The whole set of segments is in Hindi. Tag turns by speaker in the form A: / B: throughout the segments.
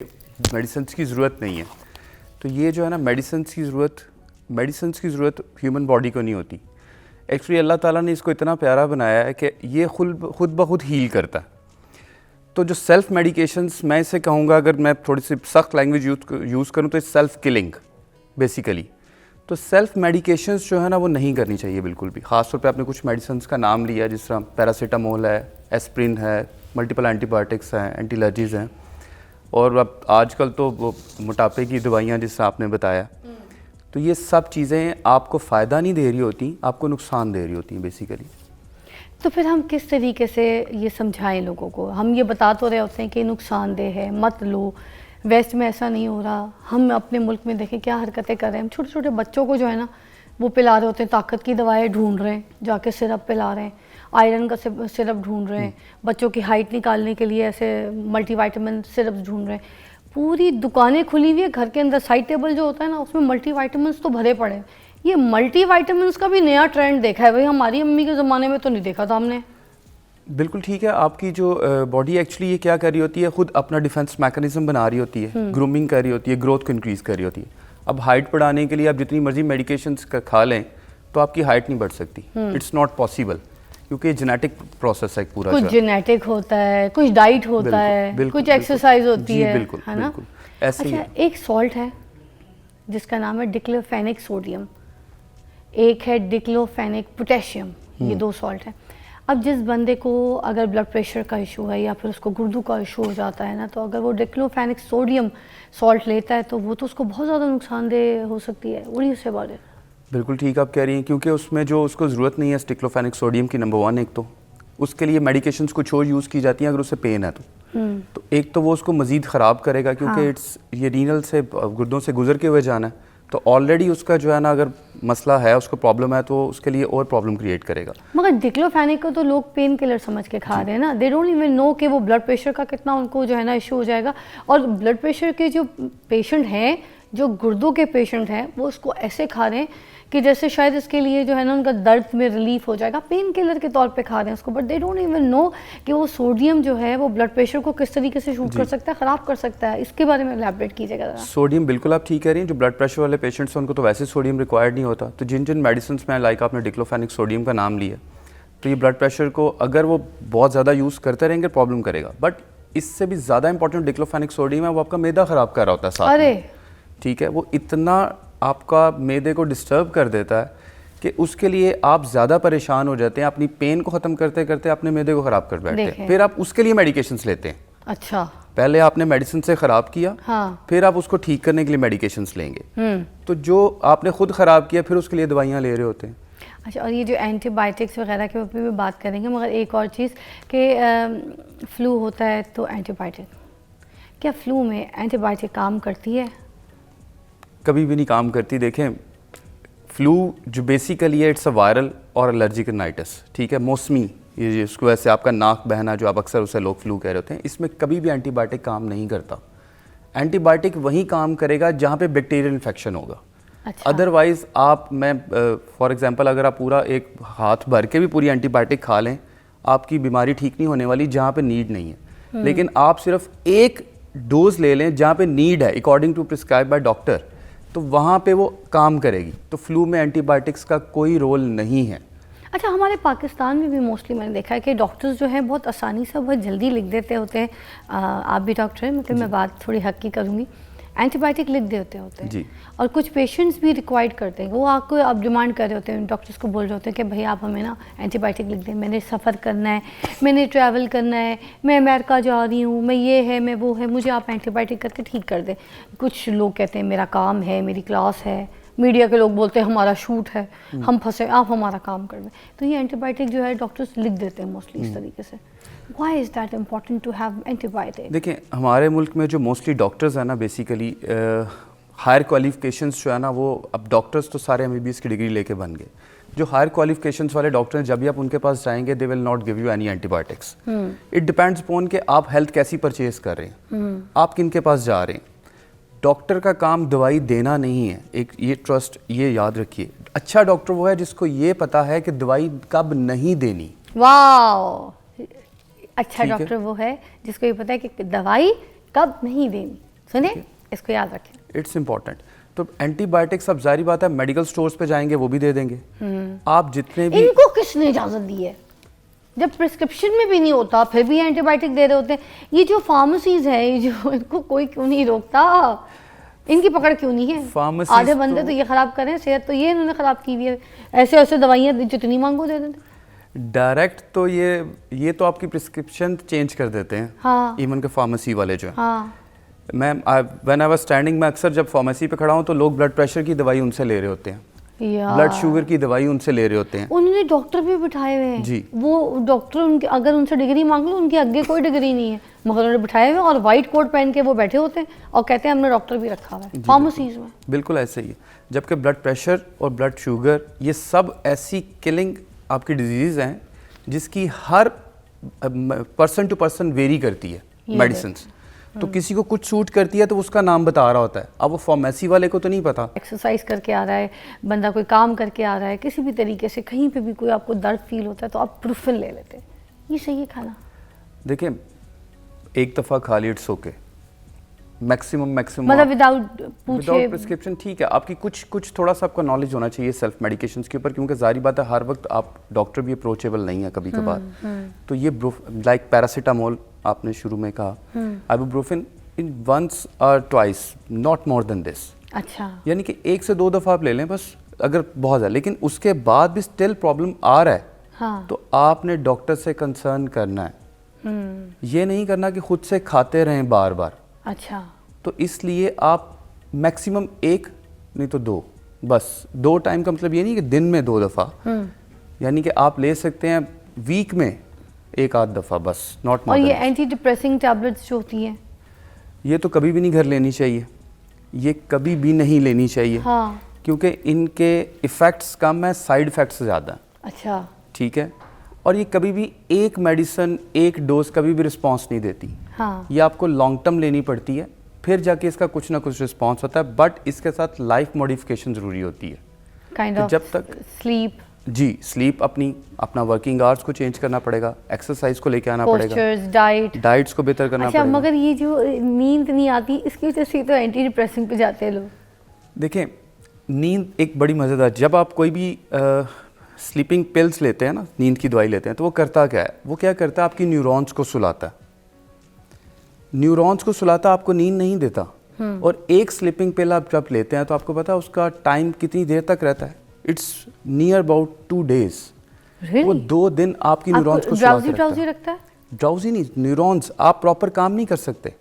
A: मेडिसिन्स की ज़रूरत नहीं है। तो ये जो है ना मेडिसिन्स की ज़रूरत ह्यूमन बॉडी को नहीं होती। एक्चुअली अल्लाह ताला ने इसको इतना प्यारा बनाया है कि ये खुद ब खुद हील करता है। तो जो सेल्फ मेडिकेशंस, मैं इसे कहूँगा, अगर मैं थोड़ी सी सख्त लैंग्वेज यूज़ करूँ तो सेल्फ किलिंग बेसिकली। तो सेल्फ मेडिकेशंस जो है ना वो नहीं करनी चाहिए बिल्कुल भी। ख़ासतौर पे आपने कुछ मेडिसिन्स का नाम लिया, जिस तरह पैरासीटामोल है, एस्प्रिन है, मल्टीपल एंटीबायोटिक्स हैं, एंटी एलर्जीज़ हैं, और अब आजकल तो वो मोटापे की दवाइयाँ जिससे आपने बताया। तो ये सब चीज़ें आपको फ़ायदा नहीं दे रही होती, आपको नुकसान दे रही होती हैं बेसिकली।
B: तो फिर हम किस तरीके से ये समझाएं लोगों को? हम ये बता तो रहे होते हैं कि नुकसानदेह है, मत लो, वेस्ट में ऐसा नहीं हो रहा। हम अपने मुल्क में देखें क्या हरकतें कर रहे हैं। हम छोटे छोटे बच्चों को जो है ना वो पिला रहे होते हैं, ताकत की दवाएं ढूंढ रहे हैं, जाके सिरप पिला रहे हैं, आयरन का सिरप ढूंढ रहे हैं, बच्चों की हाइट निकालने के लिए ऐसे मल्टीविटामिन सिरप्स ढूंढ रहे हैं। पूरी दुकानें खुली हुई है, घर के अंदर साइड टेबल जो होता है ना उसमें मल्टीविटामिन तो भरे पड़े हैं। ये मल्टीविटामिन का भी नया ट्रेंड देखा है भाई, हमारी अम्मी के ज़माने में तो नहीं देखा था हमने।
A: बिल्कुल ठीक है। आपकी जो बॉडी एक्चुअली ये क्या कर रही होती है, खुद अपना डिफेंस मैकेनिज्म बना रही होती है, ग्रूमिंग कर रही होती है, ग्रोथ को इंक्रीज़ कर रही होती है। अब हाइट बढ़ाने के लिए आप जितनी मर्जी मेडिकेशंस खा लें तो आपकी हाइट नहीं बढ़ सकती। इट्स नॉट पॉसिबल, क्योंकि जेनेटिक प्रोसेस है पूरा।
B: कुछ जेनेटिक होता है, कुछ डाइट होता है, कुछ एक्सरसाइज होती है,
A: बिल्कुल,
B: है ना?
A: ऐसे ही।
B: अच्छा, एक सॉल्ट है जिसका नाम है डिक्लोफेनिक सोडियम, एक है डिक्लोफेनिक पोटेशियम, ये दो सॉल्ट है। अब जिस बंदे को अगर ब्लड प्रेशर का इशू है या फिर उसको गुर्दों का इशू हो जाता है ना, तो अगर वो डिक्लोफेनिक सोडियम सॉल्ट लेता है तो वो तो उसको बहुत ज़्यादा नुकसानदेह हो सकती है। वही उससे बारे
A: बिल्कुल ठीक आप कह रही हैं, क्योंकि उसमें जो उसको ज़रूरत नहीं है डिक्लोफेनिक सोडियम की, नंबर 1, एक तो उसके लिए मेडिकेशंस कुछ और यूज़ की जाती हैं अगर उसे पेन है तो एक तो वो उसको मज़ीद ख़राब करेगा, क्योंकि ये रीनल से, गुर्दों से गुजर के हुए जाना है। तो ऑलरेडी उसका जो है ना अगर मसला है, उसको प्रॉब्लम है, तो उसके लिए और प्रॉब्लम क्रिएट करेगा।
B: मगर डिक्लोफेनिक को तो लोग पेन किलर समझ के खा रहे हैं ना। दे डोंट इवन नो कि वो ब्लड प्रेशर का कितना उनको जो है ना इशू हो जाएगा। और ब्लड प्रेशर के जो पेशेंट हैं, जो गुर्दों के पेशेंट हैं, वो उसको ऐसे खा रहे हैं कि जैसे शायद इसके लिए जो है ना उनका दर्द में रिलीफ हो जाएगा, पेन किलर के तौर पे खा रहे हैं उसको। But they don't even know कि वो सोडियम जो है वो ब्लड प्रेशर को किस तरीके से शूट कर सकता है, ख़राब कर सकता है। इसके बारे में एलैबोरेट कीजिएगा।
A: सोडियम, बिल्कुल आप ठीक कह रही हैं। जो ब्लड प्रेशर वाले पेशेंट्स हैं उनको तो वैसे सोडियम रिक्वायर्ड नहीं होता। तो जिन जिन मेडिसिन में, लाइक आपने डिक्लोफेनिक सोडियम का नाम लिया, तो ये ब्लड प्रेशर को अगर वो बहुत ज़्यादा यूज़ करते रहेंगे प्रॉब्लम करेगा। बट इससे भी ज़्यादा इंपॉर्टेंट डिक्लोफेनिक सोडियम है, वो आपका मैदा ख़राब कर रहा होता है साथ में।
B: अरे
A: ठीक है, वो इतना आपका मैदे को डिस्टर्ब कर देता है कि उसके लिए आप ज़्यादा परेशान हो जाते हैं। अपनी पेन को ख़त्म करते करते अपने मैदे को ख़राब कर बैठते हैं, फिर आप उसके लिए मेडिकेशंस लेते हैं।
B: अच्छा,
A: पहले आपने मेडिसिन से ख़राब किया, फिर आप उसको ठीक करने के लिए मेडिकेशंस लेंगे। तो जो आपने खुद ख़राब किया फिर उसके लिए दवाइयाँ ले रहे होते हैं।
B: अच्छा, और ये जो एंटीबायोटिक्स वगैरह के ऊपर भी बात करेंगे, मगर एक और चीज़ कि फ्लू होता है तो एंटीबायोटिक, क्या फ्लू में एंटीबायोटिक काम करती है?
A: कभी भी नहीं काम करती। देखें, फ्लू जो बेसिकली है, इट्स अ वायरल और एलर्जिक राइनाइटिस। ठीक है, मौसमी, ये जिसको वैसे आपका नाक बहना जो आप अक्सर उसे लोग फ्लू कह रहे होते हैं, इसमें कभी भी एंटीबायोटिक काम नहीं करता। एंटीबायोटिक वहीं काम करेगा जहाँ पे बैक्टीरियल इन्फेक्शन होगा।
B: अच्छा।
A: अदरवाइज मैं फॉर एग्जांपल अगर आप पूरा एक हाथ भर के भी पूरी एंटीबायोटिक खा लें, आपकी बीमारी ठीक नहीं होने वाली जहाँ पे नीड नहीं है। लेकिन आप सिर्फ एक डोज ले लें जहाँ पे नीड है, according to prescribe by doctor, तो वहाँ पे वो काम करेगी। तो फ्लू में एंटीबायोटिक्स का कोई रोल नहीं है।
B: अच्छा, हमारे पाकिस्तान में भी मोस्टली मैंने देखा है कि डॉक्टर्स जो हैं बहुत आसानी से, बहुत जल्दी लिख देते होते हैं। आप भी डॉक्टर हैं, मतलब मैं बात थोड़ी हक की करूँगी, एंटीबायोटिक लिख देते होते हैं
A: जी।
B: और कुछ पेशेंट्स भी रिक्वायर्ड करते हैं। वो आपको अब डिमांड कर रहे होते हैं, डॉक्टर्स को बोल रहे होते हैं कि भाई आप हमें ना एंटीबायोटिक लिख दें, मैंने सफ़र करना है, मैंने ट्रैवल करना है, मैं अमेरिका जा रही हूँ, मैं ये है, मैं वो है, मुझे आप एंटीबायोटिक करके ठीक कर दें। कुछ लोग कहते हैं मेरा काम है, मेरी क्लास है, मीडिया के लोग बोलते हैं हमारा शूट है, हम फंसे, आप हमारा काम कर दें। तो ये एंटीबायोटिक जो है डॉक्टर्स लिख देते हैं मोस्टली इस तरीके से। Why is that important to have antibiotic?
A: देखिए, हमारे मुल्क में जो मोस्टली डॉक्टर्स हैं ना, बेसिकली हायर क्वालिफिकेशंस जो है ना, वो अब डॉक्टर्स तो सारे MBBS की डिग्री लेके बन गए। जो हायर क्वालिफिकेशंस वाले डॉक्टर हैं, जब भी आप उनके पास जाएंगे, they will not give you any antibiotics. It depends upon कि आप हेल्थ कैसी परचेज कर रहे हैं, आप किन के पास जा रहे हैं। डॉक्टर का काम दवाई देना नहीं है, एक ये ट्रस्ट, ये याद रखिए। अच्छा डॉक्टर वो है जिसको ये पता है कि दवाई कब नहीं देनी।
B: वाह, अच्छा डॉक्टर वो है जिसको ये पता है कि दवाई कब नहीं देनी। सुनिए, इसको याद रखें।
A: It's important. तो एंटीबायोटिक्स अब जारी बात है मेडिकल स्टोर्स पे जाएंगे वो भी दे देंगे। आप जितने भी
B: इनको किसने इजाजत दी है? जब प्रिस्क्रिप्शन में भी नहीं होता फिर भी एंटीबायोटिक दे रहे होते हैं। ये जो फार्मेसीज है, ये जो इनको कोई क्यों नहीं रोकता? इनकी पकड़ क्यों नहीं है?
A: Pharmacies
B: आधे बंदे तो ये खराब करें, सेहत तो ये इन्होंने खराब की हुई है। ऐसे ऐसे दवाइयाँ जितनी मांगो दे देते।
A: डायरेक्ट तो ये तो आपकी प्रिस्क्रिप्शन चेंज कर देते हैं।
B: हाँ।
A: इवन के फार्मेसी वाले जो हैं।
B: हाँ।
A: Ma'am when I was standing, मैं अक्सर जब फार्मेसी पे खड़ा हूँ तो लोग ब्लड प्रेशर की दवाई उनसे ले रहे होते हैं, ब्लड शुगर की दवाई उनसे ले रहे होते हैं।
B: उन्होंने डॉक्टर भी बिठाए हुए हैं
A: जी।
B: वो डॉक्टर उनके, अगर उनसे डिग्री मांग लो, उनके आगे कोई डिग्री नहीं है, मगर उन्होंने बिठाए हुए और वाइट कोट पहन के वो बैठे होते हैं और कहते हैं हमने डॉक्टर भी रखा हुआ है फार्मेसीज में।
A: बिल्कुल ऐसे ही है। जबकि ब्लड प्रेशर और ब्लड शुगर ये सब ऐसी किलिंग आपकी डिजीज़ हैं जिसकी हर पर्सन टू पर्सन वेरी करती है मेडिसिन। तो किसी को कुछ सूट करती है तो उसका नाम बता रहा होता है। अब वो फार्मेसी वाले को तो नहीं पता।
B: एक्सरसाइज करके आ रहा है बंदा, कोई काम करके आ रहा है, किसी भी तरीके से कहीं पे भी कोई आपको दर्द फील होता है तो आप प्रूफिन ले लेते हैं। ये सही है खाना?
A: देखिए, एक दफ़ा खा ली इट्स ओके, मैक्सिमम
B: मतलब विदाउट पूछे
A: प्रिस्क्रिप्शन ठीक है। आपकी कुछ थोड़ा सा आपका नॉलेज होना चाहिए सेल्फ मेडिकेशंस के ऊपर, क्योंकि जारी बात है हर वक्त आप डॉक्टर भी अप्रोचेबल नहीं है कभी कभार। तो ये लाइक पैरासीटामोल आपने शुरू में कहा, आइबुप्रोफेन इन वंस और twice, not more than this.
B: अच्छा,
A: यानी कि 1 से 2 दफ़ा आप ले लें बस, अगर बहुत है। लेकिन उसके बाद भी स्टिल प्रॉब्लम आ रहा है,
B: हाँ।
A: तो आपने डॉक्टर से कंसर्न करना है। ये नहीं करना कि खुद से खाते रहें बार बार।
B: अच्छा,
A: तो इसलिए आप मैक्सिमम 1 नहीं तो 2, बस 2 टाइम का मतलब ये नहीं कि दिन में 2 दफ़ा, यानी कि आप ले सकते हैं वीक में 1 आध दफ़ा बस, नॉट मोर।
B: और ये एंटी डिप्रेसिंग टैबलेट्स जो होती हैं,
A: ये तो कभी भी नहीं घर लेनी चाहिए, ये कभी भी नहीं लेनी चाहिए।
B: हाँ।
A: क्योंकि इनके इफ़ेक्ट्स कम है, साइड इफ़ेक्ट्स ज़्यादा हैं।
B: अच्छा,
A: ठीक है। और ये कभी भी एक मेडिसिन, एक डोज कभी भी रिस्पांस नहीं देती।
B: हाँ।
A: ये आपको लॉन्ग टर्म लेनी पड़ती है, फिर जाके इसका कुछ ना कुछ रिस्पांस होता है। बट इसके साथ लाइफ मॉडिफिकेशन ज़रूरी होती है।
B: काइंड
A: तो
B: ऑफ
A: जब तक
B: स्लीप,
A: जी, स्लीप अपना वर्किंग आवर्स को चेंज करना पड़ेगा, एक्सरसाइज को लेके आना पड़ेगा,
B: पोस्चर्स, डाइट्स
A: को बेहतर करना
B: अच्छा,
A: पड़ेगा।
B: मगर ये जो नींद नहीं आती इसकी वजह से तो एंटी डिप्रेसिंग पे जाते हैं लोग।
A: देखें, नींद एक बड़ी मज़ेदार, जब आप कोई भी स्लीपिंग पिल्स लेते हैं ना, नींद की दवाई लेते हैं, तो वो करता क्या है? वो क्या करता है? आपकी न्यूरॉन्स को सुलाता है। न्यूरॉन्स को सुलाता, आपको नींद नहीं देता। और एक स्लीपिंग पिल आप जब लेते हैं तो आपको पता है उसका टाइम कितनी देर तक रहता है? It's near about 2 days। वो 2 दिन आपकी न्यूरॉन्स को सुला के
B: ड्राउजी रखता है?
A: ड्राउजी नहीं, न्यूरॉन्स, आप प्रॉपर काम नहीं कर सकते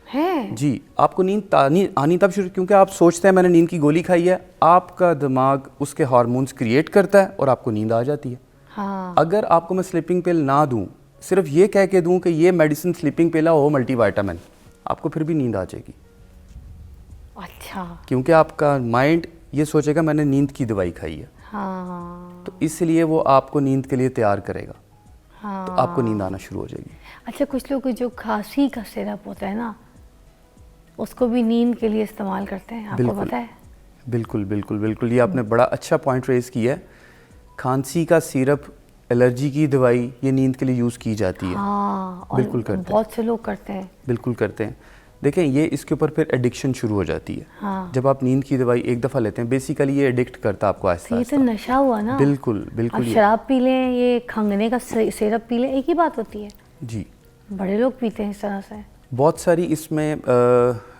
B: है
A: जी। आपको नींद आनी तब शुरू, क्योंकि आप सोचते हैं मैंने नींद की गोली खाई है, आपका दिमाग उसके हार्मोन्स क्रिएट करता है और आपको नींद आ जाती है।
B: हाँ।
A: अगर आपको मैं स्लीपिंग पिल ना दूं, सिर्फ ये कह के दूं कि ये मेडिसिन स्लीपिंग पिल है, वो मल्टीविटामिन, आपको फिर भी नींद आ जाएगी।
B: अच्छा,
A: क्योंकि आपका माइंड ये सोचेगा मैंने नींद की दवाई खाई है।
B: हाँ।
A: तो इसलिए वो आपको नींद के लिए तैयार करेगा।
B: हाँ।
A: तो आपको नींद आना शुरू हो जाएगी।
B: अच्छा, कुछ लोग जो खांसी का सिरप होता है ना, उसको भी नींद के लिए इस्तेमाल करते हैं, आपको पता है?
A: बिल्कुल बिल्कुल बिल्कुल, ये आपने बड़ा अच्छा पॉइंट रेज किया है। खांसी का सिरप, एलर्जी की दवाई, ये नींद के लिए यूज़ की जाती है।
B: हाँ, और
A: बिल्कुल करते हैं,
B: बहुत से लोग करते हैं।
A: बिल्कुल करते हैं। देखें, ये इसके ऊपर फिर एडिक्शन शुरू हो जाती है।
B: हाँ।
A: जब आप नींद की दवाई एक दफ़ा लेते हैं, बेसिकली ये एडिक्ट करता है आपको आहिस्ता
B: ये
A: आहिस्ता।
B: तो नशा हुआ ना।
A: बिल्कुल बिल्कुल।
B: अब शराब पी लें, ये खंगने का सिरप पी लें, एक ही बात होती है।
A: जी,
B: बड़े लोग पीते हैं इस तरह से।
A: बहुत सारी इसमें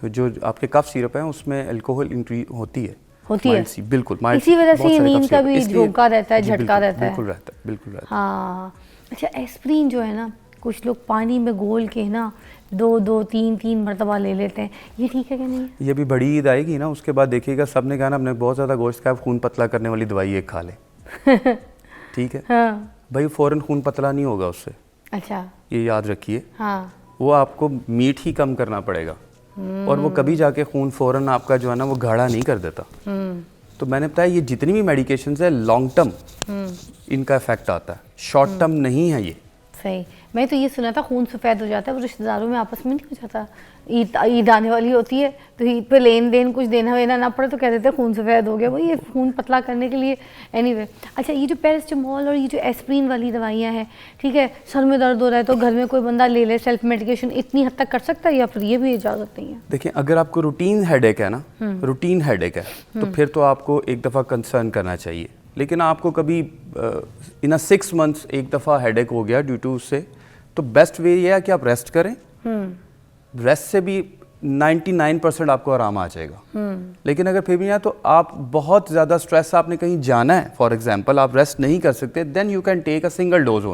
A: जो आपके कफ सिरप हैं उसमें अल्कोहल एंट्री होती है।
B: है
A: बिल्कुल,
B: इसी वजह से ये नींद का भी झोंका रहता है, झटका रहता है।
A: बिल्कुल रहता है, बिल्कुल रहता है।
B: हाँ। अच्छा, एस्प्रिन जो है ना, कुछ लोग पानी में घोल के ना 2-2, 3-3 मरतबा ले लेते हैं, ये ठीक है कि नहीं?
A: ये भी बड़ी ईद आएगी ना, उसके बाद देखिएगा सबने कहा ना हमने बहुत ज़्यादा गोश्त खाया, खून पतला करने वाली दवाई एक खा ले। ठीक है।
B: हाँ।
A: भाई फ़ौरन खून पतला नहीं होगा उससे,
B: अच्छा।
A: ये याद रखिए।
B: हाँ।
A: वो आपको मीट ही कम करना पड़ेगा, और वो कभी जाके खून फ़ौरन आपका जो है ना वो गाढ़ा नहीं कर देता। तो मैंने बताया ये जितनी भी मेडिकेशंस है लॉन्ग टर्म इनका इफेक्ट आता है, शॉर्ट टर्म नहीं है ये।
B: सही। मैं तो ये सुना था खून सफ़ेद हो जाता है, वो रिश्तेदारों में आपस में नहीं हो जाता। ईद आने वाली होती है तो ईद पे लेन देन कुछ देना वेना ना पड़े तो कह देते हैं खून सफ़ेद हो गया, वही ये खून पतला करने के लिए। एनीवे अच्छा, ये जो पैरासिटामोल और ये जो एस्प्रिन वाली दवाइयाँ हैं, ठीक है, सर में दर्द हो रहा है तो घर में कोई बंदा ले ले, सेल्फ मेडिकेशन इतनी हद तक कर सकता है या फिर ये भी इजाज़त नहीं है?
A: देखिए, अगर आपको रूटीन हेडेक है ना, रूटीन हेडेक है तो फिर तो आपको एक दफ़ा कंसर्न करना चाहिए। लेकिन आपको कभी इन 6 मंथ्स एक दफ़ा हेडेक हो गया ड्यू टू उससे, तो बेस्ट वे ये है कि आप रेस्ट करें। रेस्ट से भी 99% आपको आराम आ जाएगा। लेकिन अगर फिर भी है तो आप बहुत ज़्यादा स्ट्रेस, आपने कहीं जाना है फॉर एग्जांपल, आप रेस्ट नहीं कर सकते, then you can take a single dose.